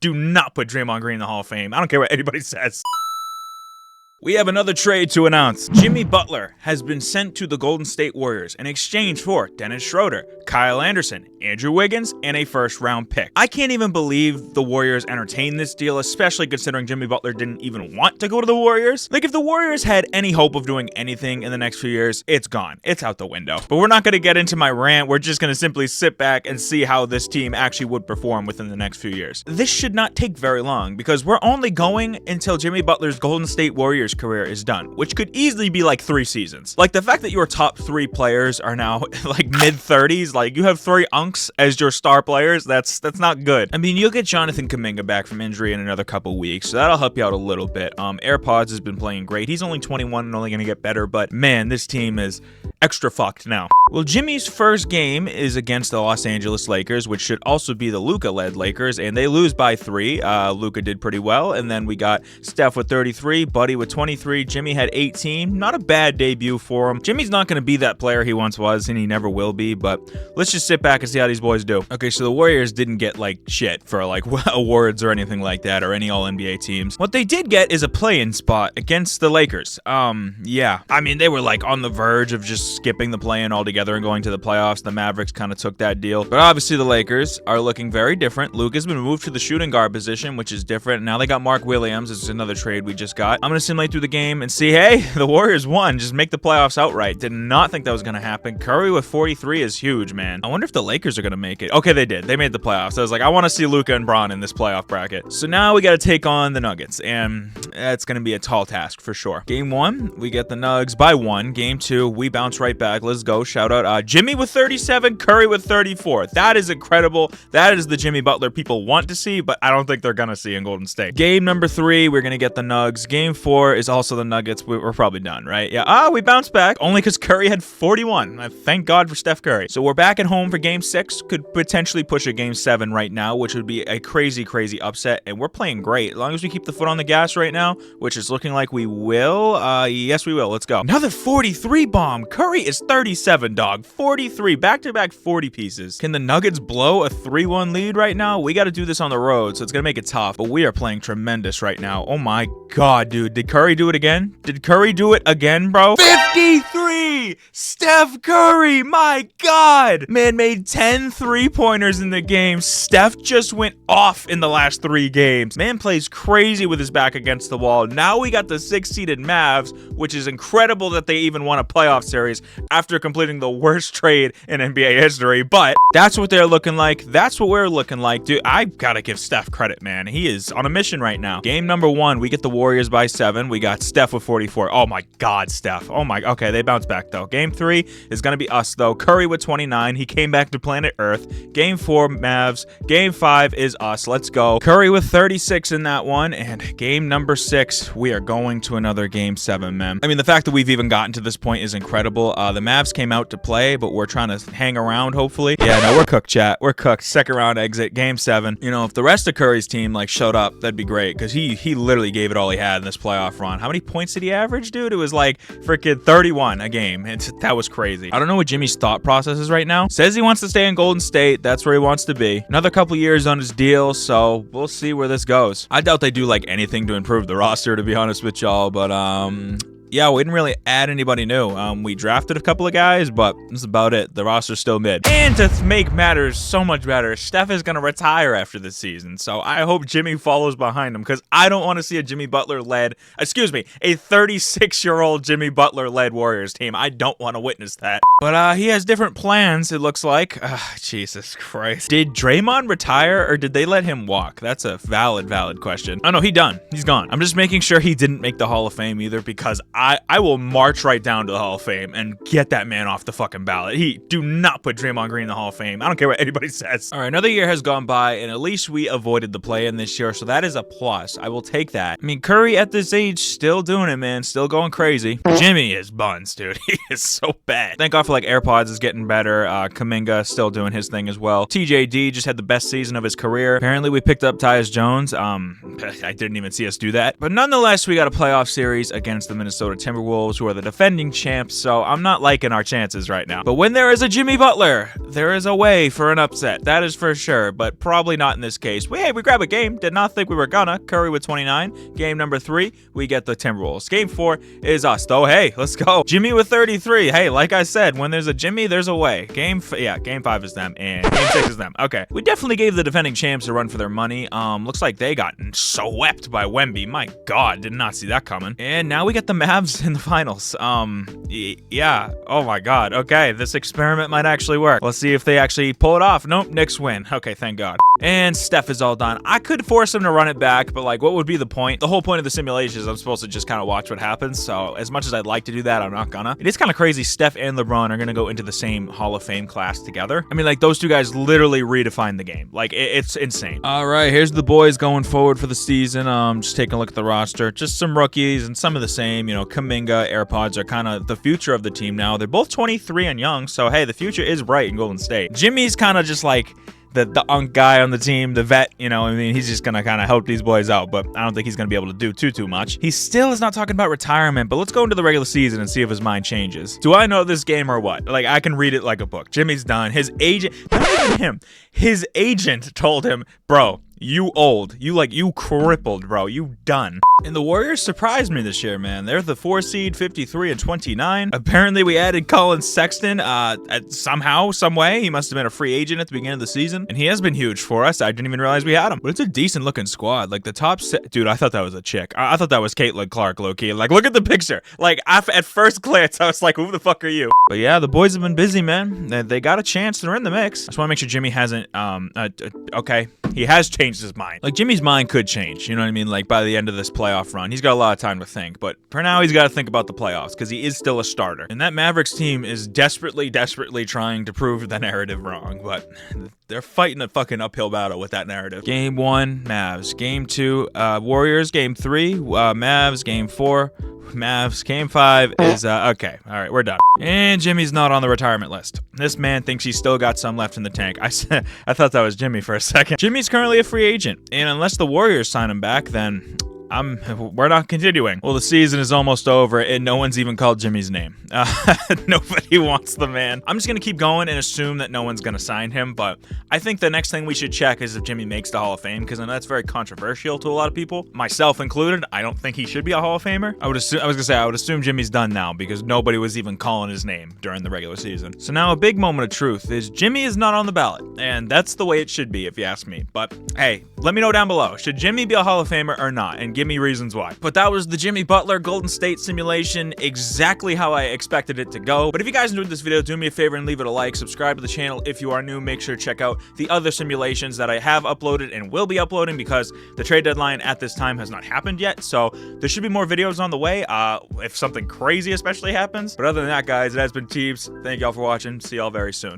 do not put Draymond Green in the Hall of Fame. I don't care what anybody says. We have another trade to announce. Jimmy Butler has been sent to the Golden State Warriors in exchange for Dennis Schroeder, Kyle Anderson, Andrew Wiggins, and a first-round pick. I can't even believe the Warriors entertained this deal, especially considering Jimmy Butler didn't even want to go to the Warriors. Like, if the Warriors had any hope of doing anything in the next few years, it's gone. It's out the window. But we're not going to get into my rant. We're just going to simply sit back and see how this team actually would perform within the next few years. This should not take very long because we're only going until Jimmy Butler's Golden State Warriors career is done, which could easily be like 3 seasons. Like, the fact that your top 3 players are now like mid-30s, like you have 3 unks as your star players, that's not good. I mean, you'll get Jonathan Kuminga back from injury in another couple weeks, so that'll help you out a little bit. AirPods has been playing great. He's only 21 and only going to get better, but man, this team is extra fucked now. Well, Jimmy's first game is against the Los Angeles Lakers, which should also be the Luka-led Lakers, and they lose by 3. Luka did pretty well, and then we got Steph with 33, Buddy with 23, Jimmy had 18. Not a bad debut for him. Jimmy's not going to be that player he once was, and he never will be, but let's just sit back and see how these boys do. Okay, so the Warriors didn't get like shit for like awards or anything like that, or any All-NBA teams. What they did get is a play-in spot against the Lakers. Yeah. I mean, they were like on the verge of just skipping the play-in altogether and going to the playoffs. The Mavericks kind of took that deal. But obviously the Lakers are looking very different. Luka's been moved to the shooting guard position, which is different. Now they got Mark Williams. This is another trade we just got. I'm going to simulate through the game and see, hey, the Warriors won. Just make the playoffs outright. Did not think that was going to happen. Curry with 43 is huge, man. I wonder if the Lakers are going to make it. Okay, they did. They made the playoffs. I was like, I want to see Luka and Bron in this playoff bracket. So now we got to take on the Nuggets, and that's going to be a tall task for sure. Game 1, we get the Nugs by 1. Game 2, we bounce right back. Let's go. Shout out Jimmy with 37, Curry with 34. That is incredible. That is the Jimmy Butler people want to see, but I don't think they're going to see in Golden State. Game number 3, we're going to get the Nugs. Game 4 is also the Nuggets. We're probably done, right? Yeah. We bounced back only because Curry had 41. Thank God for Steph Curry. So we're back at home for game 6. Could potentially push a game 7 right now, which would be a crazy, crazy upset. And we're playing great. As long as we keep the foot on the gas right now, which is looking like we will. Yes, we will. Let's go. Another 43 bomb. Curry is 37, dog. 43. Back-to-back 40 pieces. Can the Nuggets blow a 3-1 lead right now? We got to do this on the road, so it's going to make it tough. But we are playing tremendous right now. Oh my God, dude. Did Curry do it again? Did Curry do it again, bro? 53! Steph Curry! My God! Man made 10 3-pointers in the game. Steph just went off in the last 3 games. Man plays crazy with his back against the wall. Now we got the 6-seeded Mavs, which is incredible that they even won a playoff series after completing the worst trade in NBA history. But that's what they're looking like. That's what we're looking like. Dude, I gotta give Steph credit, man. He is on a mission right now. Game number 1, we get the Warriors by 7. We got Steph with 44. Oh my God, Steph. Oh my. Okay, they bounced back though. Game 3 is gonna be us though. Curry with 29. He came back to planet Earth. Game 4, Mavs. Game 5 is us. Let's go. Curry with 36 in that one. And game number 6, we are going to another game 7, man. I mean, the fact that we've even gotten to this point is incredible. The Mavs came out to play, but we're trying to hang around, hopefully. Yeah, no, we're cooked, chat. We're cooked. Second round exit, game 7. You know, if the rest of Curry's team like showed up, that'd be great, because he literally gave it all he had in this playoff run. How many points did he average, dude? It was like freaking 31 a game. That was crazy. I don't know what Jimmy's thought process is right now. Says he wants to stay in Golden State. That's where he wants to be. Another couple years on his deal, so we'll see where this goes. I doubt they do like anything to improve the roster, to be honest with y'all, but yeah, we didn't really add anybody new. We drafted a couple of guys, but that's about it. The roster's still mid. And to make matters so much better, Steph is going to retire after this season. So I hope Jimmy follows behind him, because I don't want to see a 36-year-old Jimmy Butler-led Warriors team. I don't want to witness that. But he has different plans, it looks like. Jesus Christ. Did Draymond retire, or did they let him walk? That's a valid question. Oh no, he's done. He's gone. I'm just making sure he didn't make the Hall of Fame either, because I will march right down to the Hall of Fame and get that man off the fucking ballot. Do not put Draymond Green in the Hall of Fame. I don't care what anybody says. All right, another year has gone by, and at least we avoided the play-in this year, so that is a plus. I will take that. I mean, Curry at this age, still doing it, man. Still going crazy. Jimmy is buns, dude. He is so bad. Thank God for like AirPods is getting better. Kuminga still doing his thing as well. TJD just had the best season of his career. Apparently, we picked up Tyus Jones. I didn't even see us do that. But nonetheless, we got a playoff series against the Minnesota Minnesota Timberwolves, who are the defending champs, so I'm not liking our chances right now. But when there is a Jimmy Butler, there is a way for an upset. That is for sure, but probably not in this case. Hey, we grab a game. Did not think we were gonna. Curry with 29. Game number 3, we get the Timberwolves. Game 4 is us, though. Hey, let's go. Jimmy with 33. Hey, like I said, when there's a Jimmy, there's a way. Game 5 is them, and Game 6 is them. Okay, we definitely gave the defending champs a run for their money. Looks like they got swept by Wemby. My God, did not see that coming. And now we get the Mavs in the finals. Yeah. Oh my God. Okay, this experiment might actually work. Let's see if they actually pull it off. Nope, Knicks win. Okay, thank God. And Steph is all done. I could force him to run it back, but like, what would be the point? The whole point of the simulation is I'm supposed to just kind of watch what happens. So as much as I'd like to do that, I'm not gonna. It is kind of crazy. Steph and LeBron are gonna go into the same Hall of Fame class together. I mean, like, those two guys literally redefined the game. Like, it's insane. All right, here's the boys going forward for the season. Just taking a look at the roster. Just some rookies and some of the same. You know, Kuminga, AirPods are kind of the future of the team now. They're both 23 and young, so hey, the future is bright in Golden State. Jimmy's kind of just like the unk guy on the team, the vet, you know, I mean, he's just gonna kind of help these boys out, but I don't think he's gonna be able to do too much. He still is not talking about retirement, but let's go into the regular season and see if his mind changes. Do I know this game or what? Like, I can read it like a book. Jimmy's done. His agent, not even him, his agent told him, bro, you old. You crippled, bro. You done. And the Warriors surprised me this year, man. They're the 4 seed, 53 and 29. Apparently, we added Colin Sexton somehow, some way. He must have been a free agent at the beginning of the season. And he has been huge for us. I didn't even realize we had him. But it's a decent looking squad. Like, the top dude, I thought that was a chick. I thought that was Caitlin Clark, low-key. Like, look at the picture. Like, at first glance, I was like, who the fuck are you? But yeah, the boys have been busy, man. They got a chance. They're in the mix. I just want to make sure Jimmy hasn't, okay. He has changed his mind. Like, Jimmy's mind could change, you know what I mean? Like, by the end of this playoff run, he's got a lot of time to think, but for now, he's got to think about the playoffs, because he is still a starter. And that Mavericks team is desperately trying to prove the narrative wrong, but they're fighting a fucking uphill battle with that narrative. Game 1, Mavs. Game 2, Warriors. Game 3, Mavs. Game 4, Mavs. Game 5 is, okay. All right, we're done. And Jimmy's not on the retirement list. This man thinks he's still got some left in the tank. I thought that was Jimmy for a second. Jimmy's currently a free agent, and unless the Warriors sign him back, then we're not continuing. Well, the season is almost over, and no one's even called Jimmy's name. Nobody wants the man. I'm just gonna keep going and assume that no one's gonna sign him, but I think the next thing we should check is if Jimmy makes the Hall of Fame, because I know that's very controversial to a lot of people, myself included. I don't think he should be a Hall of Famer. I would assume Jimmy's done now, because nobody was even calling his name during the regular season. So now a big moment of truth is Jimmy is not on the ballot, and that's the way it should be, if you ask me. But hey, let me know down below. Should Jimmy be a Hall of Famer or not? And give me reasons why. But that was the Jimmy Butler Golden State simulation, exactly how I expected it to go. But if you guys enjoyed this video, do me a favor and leave it a like. Subscribe to the channel if you are new. Make sure to check out the other simulations that I have uploaded and will be uploading, because the trade deadline at this time has not happened yet. So there should be more videos on the way if something crazy especially happens. But other than that, guys, it has been Teebs. Thank y'all for watching. See y'all very soon.